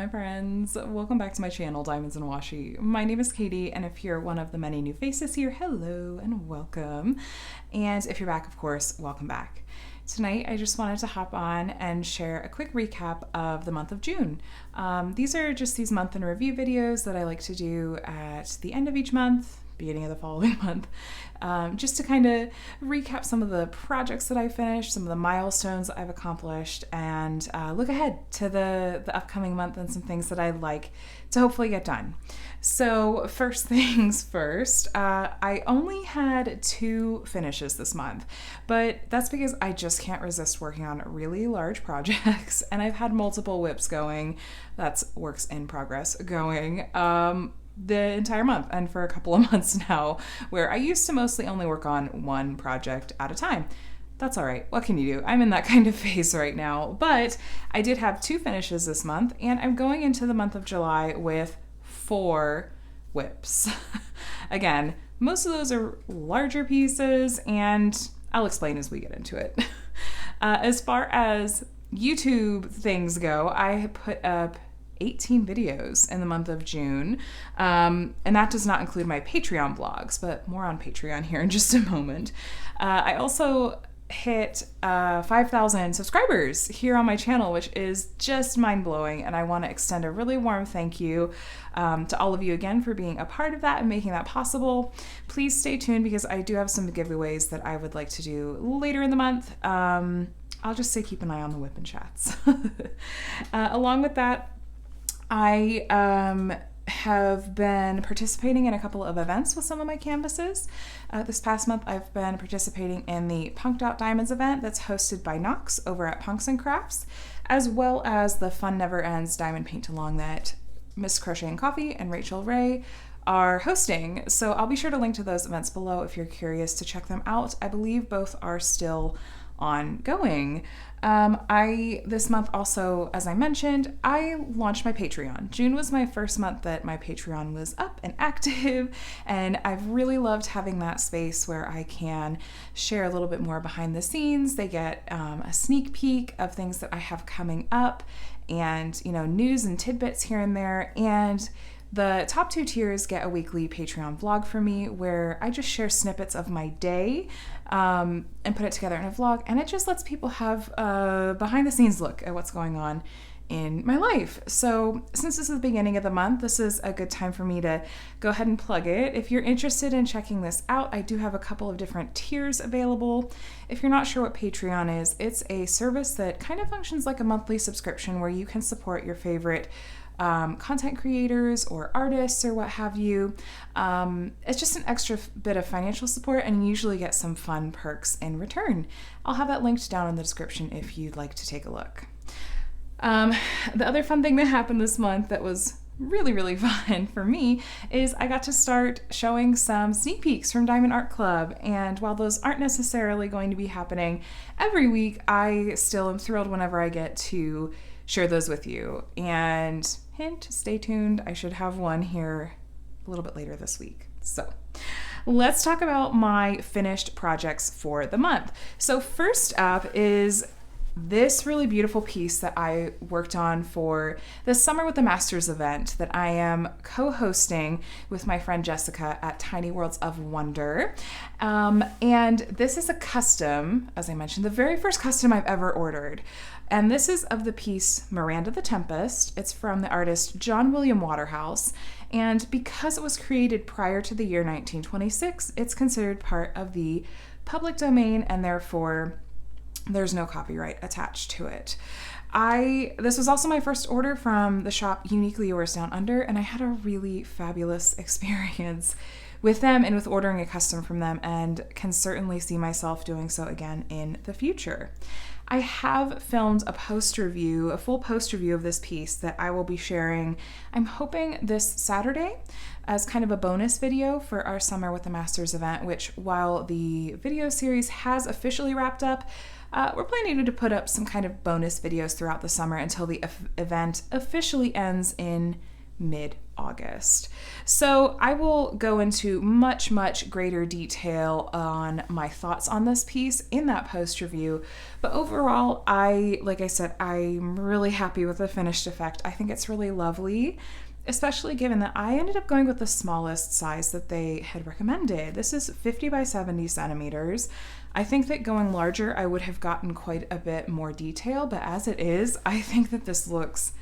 my friends. Welcome back to my channel, Diamonds and Washi. My name is Katie, and if you're one of the many new faces here, hello and welcome. And if you're back, of course, welcome back. Tonight, I just wanted to hop on and share a quick recap of the month of June. These are just these month in review videos that I like to do at the end of each month, beginning of the following month, just to kind of recap some of the projects that I finished, some of the milestones that I've accomplished, and look ahead to the upcoming month and some things that I'd like to hopefully get done. So first things first, I only had 2 finishes this month, but that's because I just can't resist working on really large projects, and I've had multiple whips going, that's works in progress, going, the entire month and for a couple of months now, where I used to mostly only work on one project at a time. That's all right. What can you do? I'm in that kind of phase right now, but I did have 2 finishes this month, and I'm going into the month of July with 4 whips. Again, most of those are larger pieces, and I'll explain as we get into it. As far as YouTube things go, I put up 18 videos in the month of June, and that does not include my Patreon vlogs, but more on Patreon here in just a moment. I also hit 5,000 subscribers here on my channel, which is just mind-blowing, and I want to extend a really warm thank you to all of you again for being a part of that and making that possible. Please stay tuned because I do have some giveaways that I would like to do later in the month. I'll just say keep an eye on the whip and chats. Along with that, I have been participating in a couple of events with some of my canvases. This past month, I've been participating in the Punked Out Diamonds event that's hosted by Knox over at Punks and Crafts, as well as the Fun Never Ends Diamond Paint Along that Miss Crochet and Coffee and Rachel Ray are hosting. So I'll be sure to link to those events below if you're curious to check them out. I believe both are still ongoing. This month also, as I mentioned, I launched my Patreon. June was my first month that my Patreon was up and active, and I've really loved having that space where I can share a little bit more behind the scenes. They get a sneak peek of things that I have coming up, and news and tidbits here and there, and the top 2 tiers get a weekly Patreon vlog from me where I just share snippets of my day and put it together in a vlog, and it just lets people have a behind the scenes look at what's going on in my life. So since this is the beginning of the month, this is a good time for me to go ahead and plug it. If you're interested in checking this out, I do have a couple of different tiers available. If you're not sure what Patreon is, it's a service that kind of functions like a monthly subscription where you can support your favorite content creators or artists or what have you. It's just an extra bit of financial support, and you usually get some fun perks in return. I'll have that linked down in the description if you'd like to take a look. The other fun thing that happened this month that was really, really fun for me is I got to start showing some sneak peeks from Diamond Art Club, and while those aren't necessarily going to be happening every week, I still am thrilled whenever I get to share those with you. And hint, stay tuned, I should have one here a little bit later this week. So let's talk about my finished projects for the month. So first up is this really beautiful piece that I worked on for the Summer with the Masters event that I am co-hosting with my friend Jessica at Tiny Worlds of Wonder. And this is a custom, as I mentioned, the very first custom I've ever ordered. And this is of the piece Miranda the Tempest. It's from the artist John William Waterhouse. And because it was created prior to the year 1926, it's considered part of the public domain, and therefore there's no copyright attached to it. This was also my first order from the shop Uniquely Yours Down Under, and I had a really fabulous experience with them and with ordering a custom from them, and can certainly see myself doing so again in the future. I have filmed a full post review of this piece that I will be sharing, I'm hoping this Saturday, as kind of a bonus video for our Summer with the Masters event, which, while the video series has officially wrapped up, we're planning to put up some kind of bonus videos throughout the summer until the event officially ends in mid-August. So I will go into much, much greater detail on my thoughts on this piece in that post review. But overall, like I said, I'm really happy with the finished effect. I think it's really lovely, especially given that I ended up going with the smallest size that they had recommended. This is 50 by 70 centimeters. I think that going larger, I would have gotten quite a bit more detail, but as it is, I think that this looks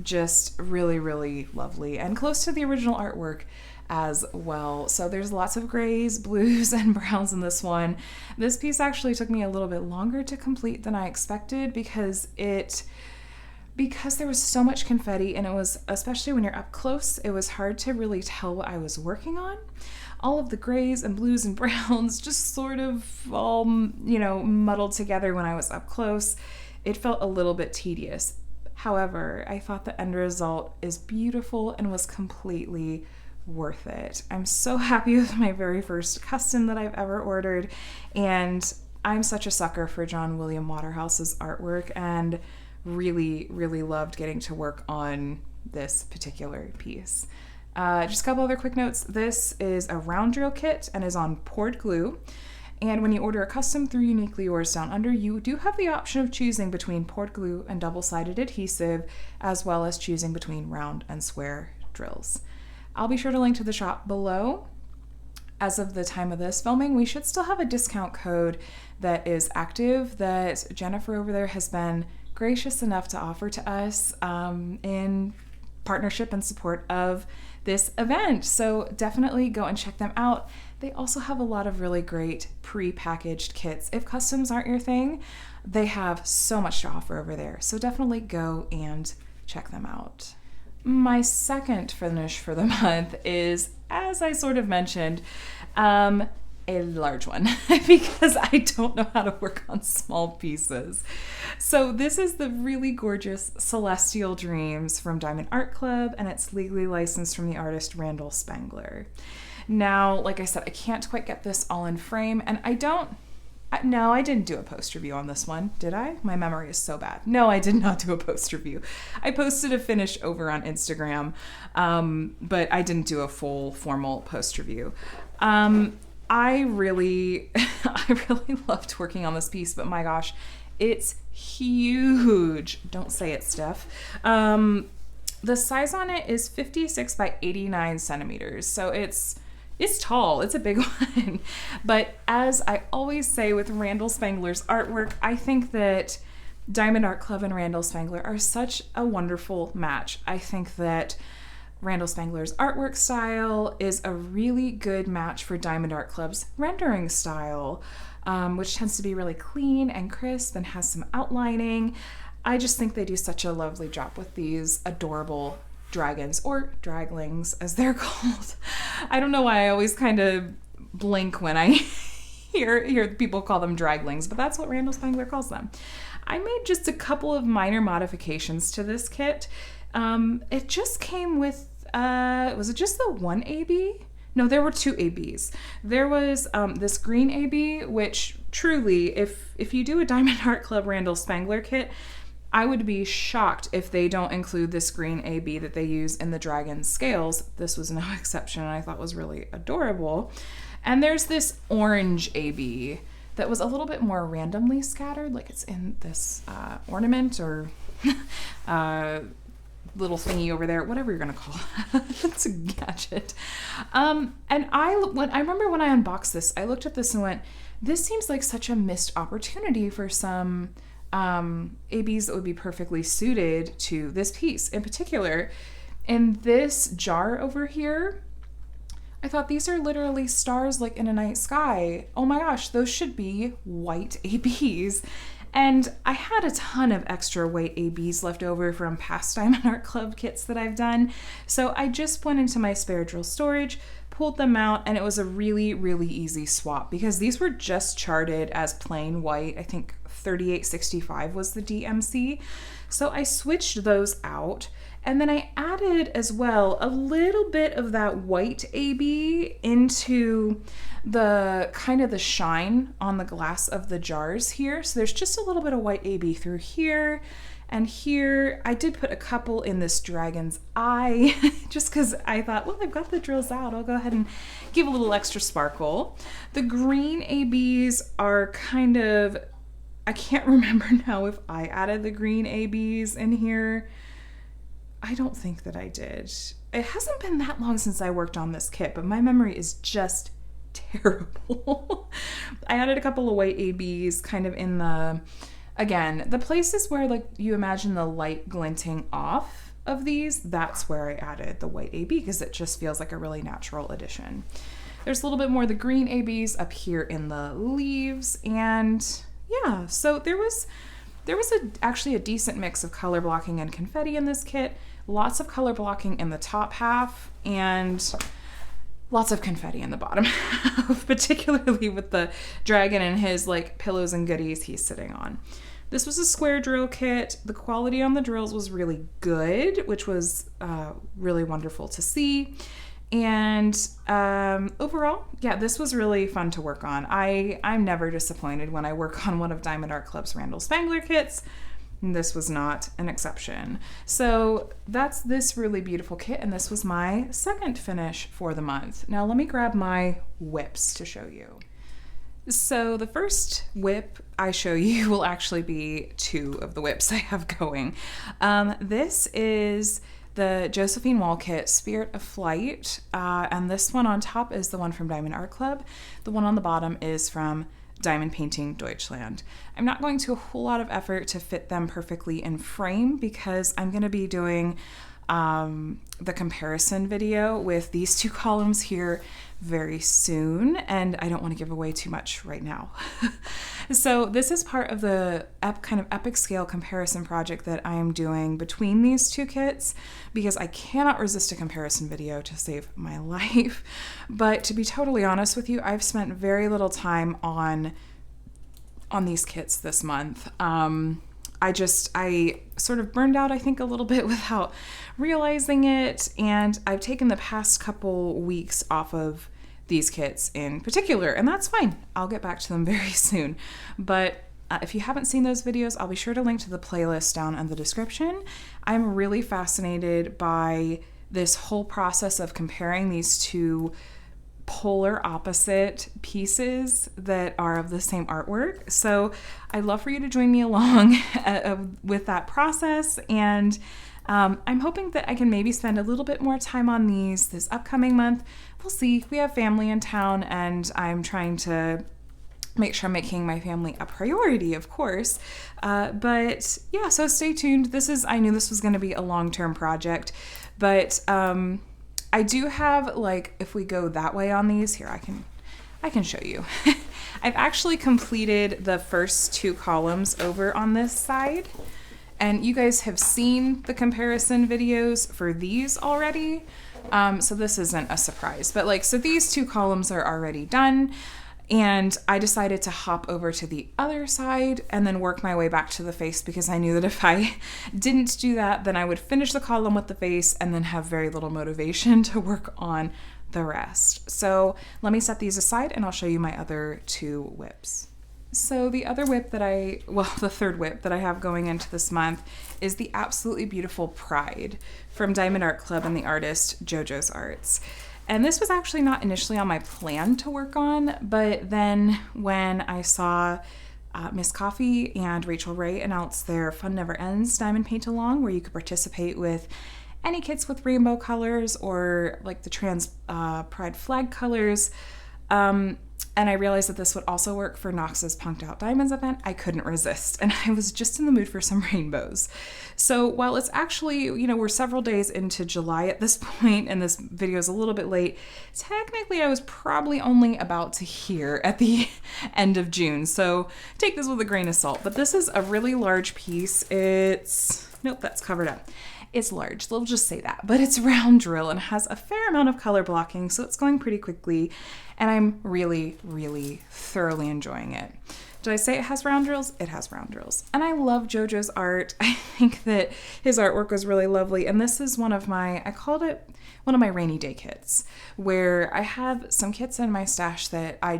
just really, really lovely and close to the original artwork as well. So there's lots of grays, blues, and browns in this one. This piece actually took me a little bit longer to complete than I expected because there was so much confetti, and it was, especially when you're up close, it was hard to really tell what I was working on. All of the grays and blues and browns just sort of all, muddled together when I was up close. It felt a little bit tedious. However, I thought the end result is beautiful and was completely worth it. I'm so happy with my very first custom that I've ever ordered, and I'm such a sucker for John William Waterhouse's artwork and really, really loved getting to work on this particular piece. Just a couple other quick notes. This is a round drill kit and is on poured glue. And when you order a custom through Uniquely Yours Down Under, you do have the option of choosing between poured glue and double-sided adhesive, as well as choosing between round and square drills. I'll be sure to link to the shop below. As of the time of this filming, we should still have a discount code that is active that Jennifer over there has been gracious enough to offer to us in partnership and support of this event. So definitely go and check them out. They also have a lot of really great pre-packaged kits. If customs aren't your thing, they have so much to offer over there. So definitely go and check them out. My second finish for the month is, as I sort of mentioned, a large one because I don't know how to work on small pieces. So this is the really gorgeous Celestial Dreams from Diamond Art Club, and it's legally licensed from the artist Randall Spangler. Now, like I said, I can't quite get this all in frame, and I didn't do a post review on this one, did I? My memory is so bad. No, I did not do a post review. I posted a finish over on Instagram, but I didn't do a full formal post review. I really loved working on this piece, but my gosh, it's huge. Don't say it, Steph. The size on it is 56 by 89 centimeters, so it's tall. It's a big one. But as I always say with Randall Spangler's artwork, I think that Diamond Art Club and Randall Spangler are such a wonderful match. I think that Randall Spangler's artwork style is a really good match for Diamond Art Club's rendering style, which tends to be really clean and crisp and has some outlining. I just think they do such a lovely job with these adorable dragons, or draglings as they're called. I don't know why I always kind of blink when I hear people call them draglings, but that's what Randall Spangler calls them. I made just a couple of minor modifications to this kit. It just came with, was it just the one AB? No, there were two ABs. There was this green AB, which truly, if you do a Diamond Art Club Randall Spangler kit, I would be shocked if they don't include this green AB that they use in the dragon scales. This was no exception, and I thought was really adorable. And there's this orange AB that was a little bit more randomly scattered, like it's in this ornament or little thingy over there, whatever you're gonna call it. It's a gadget. And I remember when I unboxed this, I looked at this and went, this seems like such a missed opportunity for some ABs that would be perfectly suited to this piece. In particular, in this jar over here, I thought these are literally stars like in a night sky. Oh my gosh, those should be white ABs. And I had a ton of extra white ABs left over from past Diamond Art Club kits that I've done. So I just went into my spare drill storage, pulled them out, and it was a really, really easy swap because these were just charted as plain white. I think 3865 was the DMC. So I switched those out. And then I added as well a little bit of that white AB into the kind of the shine on the glass of the jars here. So there's just a little bit of white AB through here and here. I did put a couple in this dragon's eye just because I thought, well, I've got the drills out. I'll go ahead and give a little extra sparkle. The green ABs are kind of, I can't remember now if I added the green ABs in here. I don't think that I did. It hasn't been that long since I worked on this kit, but my memory is just terrible. I added a couple of white ABs kind of in the, again, the places where like you imagine the light glinting off of these, that's where I added the white AB because it just feels like a really natural addition. There's a little bit more of the green ABs up here in the leaves, and yeah, so there was actually a decent mix of color blocking and confetti in this kit. Lots of color blocking in the top half and lots of confetti in the bottom half, particularly with the dragon and his like pillows and goodies he's sitting on. This was a square drill kit. The quality on the drills was really good, which was really wonderful to see. And overall, yeah, this was really fun to work on. I'm never disappointed when I work on one of Diamond Art Club's Randall Spangler kits. This was not an exception. So that's this really beautiful kit, and this was my second finish for the month. Now let me grab my whips to show you. So the first whip I show you will actually be two of the whips I have going. This is the Josephine Wall kit, Spirit of Flight, and this one on top is the one from Diamond Art Club. The one on the bottom is from Diamond Painting Deutschland. I'm not going to a whole lot of effort to fit them perfectly in frame because I'm going to be doing the comparison video with these two columns here very soon, and I don't want to give away too much right now. So this is part of the kind of epic scale comparison project that I am doing between these two kits because I cannot resist a comparison video to save my life. But to be totally honest with you, I've spent very little time on these kits this month. I sort of burned out, I think, a little bit without realizing it, and I've taken the past couple weeks off of these kits in particular, and that's fine. I'll get back to them very soon. But if you haven't seen those videos, I'll be sure to link to the playlist down in the description. I'm really fascinated by this whole process of comparing these two polar opposite pieces that are of the same artwork. So I'd love for you to join me along with that process, and I'm hoping that I can maybe spend a little bit more time on these this upcoming month. We'll see. We have family in town, and I'm trying to make sure I'm making my family a priority, of course. But yeah, so stay tuned. I knew this was going to be a long-term project, but I do have, like, if we go that way on these, here, I can show you. I've actually completed the first two columns over on this side, and you guys have seen the comparison videos for these already, so this isn't a surprise. But like, so these two columns are already done, and I decided to hop over to the other side and then work my way back to the face because I knew that if I didn't do that, then I would finish the column with the face and then have very little motivation to work on the rest. So let me set these aside and I'll show you my other two whips. So the other whip the third whip that I have going into this month is the absolutely beautiful Pride from Diamond Art Club and the artist JoJo's Arts. And this was actually not initially on my plan to work on, but then when I saw Miss Coffee and Rachel Ray announce their Fun Never Ends Diamond Paint Along, where you could participate with any kits with rainbow colors or like the trans pride flag colors, and I realized that this would also work for Knox's Punked Out Diamonds event, I couldn't resist, and I was just in the mood for some rainbows. So while it's actually, we're several days into July at this point, and this video is a little bit late, technically I was probably only about to hear at the end of June, so take this with a grain of salt. But this is a really large piece. Nope, that's covered up. It's large, we'll just say that, but it's round drill and has a fair amount of color blocking, so it's going pretty quickly, and I'm really, really thoroughly enjoying it. Did I say it has round drills? It has round drills. And I love JoJo's art. I think that his artwork was really lovely. And this is one of my, I called it one of my rainy day kits, where I have some kits in my stash that I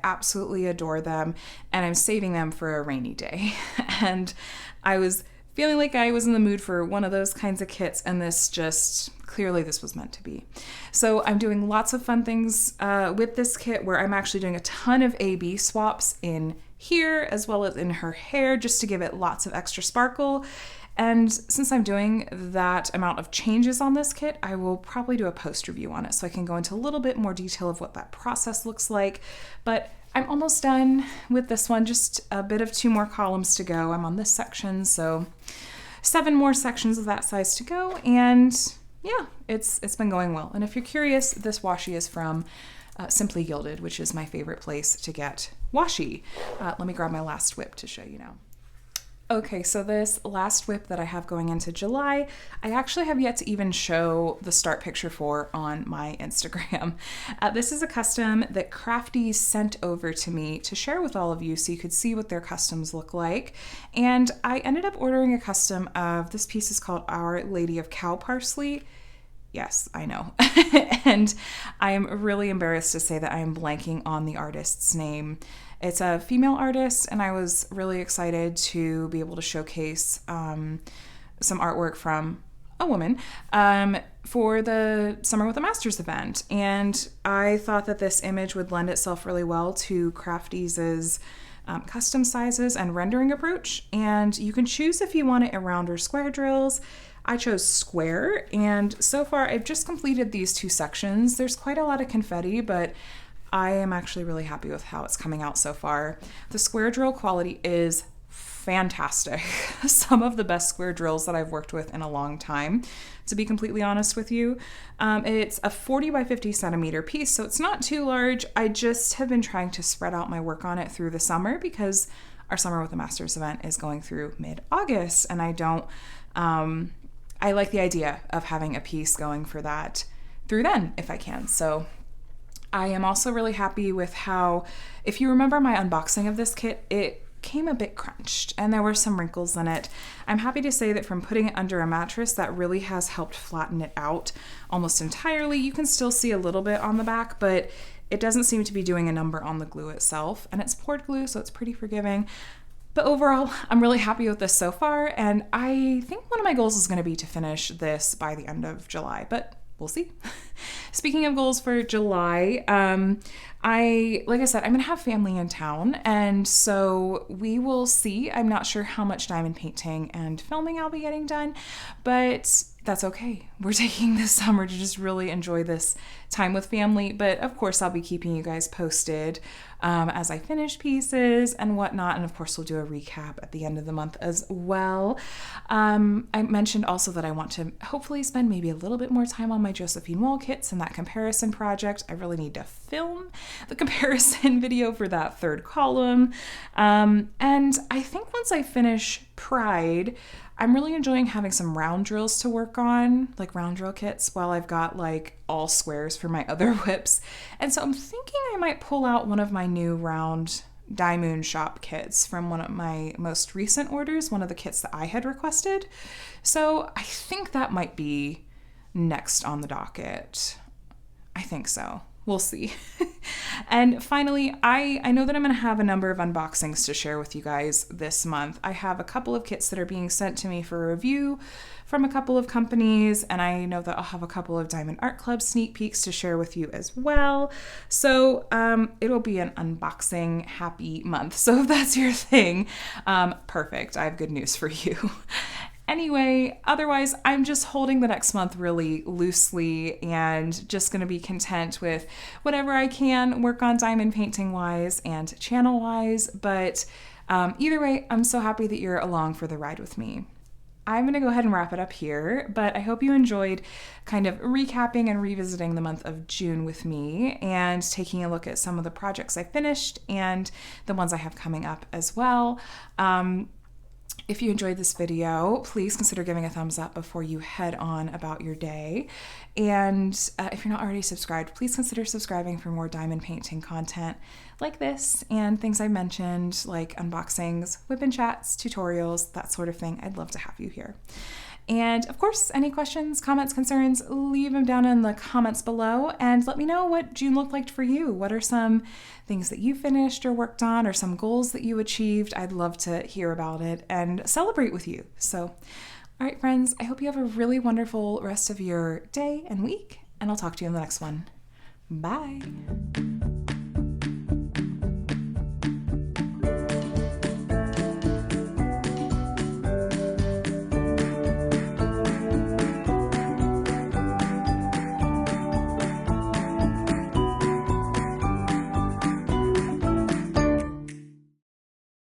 absolutely adore them, and I'm saving them for a rainy day. And I was feeling like I was in the mood for one of those kinds of kits, and clearly this was meant to be. So I'm doing lots of fun things with this kit, where I'm actually doing a ton of A/B swaps in here as well as in her hair, just to give it lots of extra sparkle. And since I'm doing that amount of changes on this kit, I will probably do a post review on it so I can go into a little bit more detail of what that process looks like. But I'm almost done with this one, just a bit of 2 more columns to go. I'm on this section, so 7 more sections of that size to go. And yeah, it's been going well. And if you're curious, this washi is from Simply Gilded, which is my favorite place to get washi. Let me grab my last whip to show you now. Okay, so this last whip that I have going into July, I actually have yet to even show the start picture for on my Instagram. This is a custom that Crafties sent over to me to share with all of you so you could see what their customs look like. And I ended up ordering a custom of, this piece is called Our Lady of Cow Parsley. Yes, I know. And I am really embarrassed to say that I am blanking on the artist's name. It's a female artist, and I was really excited to be able to showcase some artwork from a woman for the Summer with the Masters event. And I thought that this image would lend itself really well to Crafties' custom sizes and rendering approach. And you can choose if you want it in round or square drills. I chose square, and so far I've just completed these 2 sections. There's quite a lot of confetti, but I am actually really happy with how it's coming out so far. The square drill quality is fantastic. Some of the best square drills that I've worked with in a long time, to be completely honest with you. It's a 40 by 50 centimeter piece, so it's not too large. I just have been trying to spread out my work on it through the summer because our Summer with the Masters event is going through mid-August, and I like the idea of having a piece going for that through then if I can. So I am also really happy with how, if you remember my unboxing of this kit, it came a bit crunched and there were some wrinkles in it. I'm happy to say that from putting it under a mattress, that really has helped flatten it out almost entirely. You can still see a little bit on the back, but it doesn't seem to be doing a number on the glue itself. And it's poured glue, so it's pretty forgiving. But overall, I'm really happy with this so far, and I think one of my goals is going to be to finish this by the end of July, but we'll see. Speaking of goals for July, like I said, I'm going to have family in town, and so we will see. I'm not sure how much diamond painting and filming I'll be getting done, but that's okay. We're taking this summer to just really enjoy this time with family, but of course I'll be keeping you guys posted as I finish pieces and whatnot, and of course we'll do a recap at the end of the month as well. I mentioned also that I want to hopefully spend maybe a little bit more time on my Josephine Wall kits and that comparison project. I really need to film the comparison video for that 3rd column. And I think once I finish Pride, I'm really enjoying having some round drills to work on, like round drill kits, while I've got like all squares for my other whips. And so I'm thinking I might pull out one of my new round Moon Shop kits from one of my most recent orders, one of the kits that I had requested. So I think that might be next on the docket. I think so. We'll see. And finally, I know that I'm going to have a number of unboxings to share with you guys this month. I have a couple of kits that are being sent to me for review from a couple of companies, and I know that I'll have a couple of Diamond Art Club sneak peeks to share with you as well. So it'll be an unboxing happy month. So if that's your thing, perfect. I have good news for you. Anyway, otherwise, I'm just holding the next month really loosely and just going to be content with whatever I can work on diamond painting wise and channel wise. But either way, I'm so happy that you're along for the ride with me. I'm going to go ahead and wrap it up here, but I hope you enjoyed kind of recapping and revisiting the month of June with me and taking a look at some of the projects I finished and the ones I have coming up as well. If you enjoyed this video, please consider giving a thumbs up before you head on about your day. And if you're not already subscribed, please consider subscribing for more diamond painting content like this and things I mentioned, like unboxings, whip and chats, tutorials, that sort of thing. I'd love to have you here. And of course, any questions, comments, concerns, leave them down in the comments below and let me know what June looked like for you. What are some things that you finished or worked on, or some goals that you achieved? I'd love to hear about it and celebrate with you. So, all right, friends, I hope you have a really wonderful rest of your day and week, and I'll talk to you in the next one. Bye.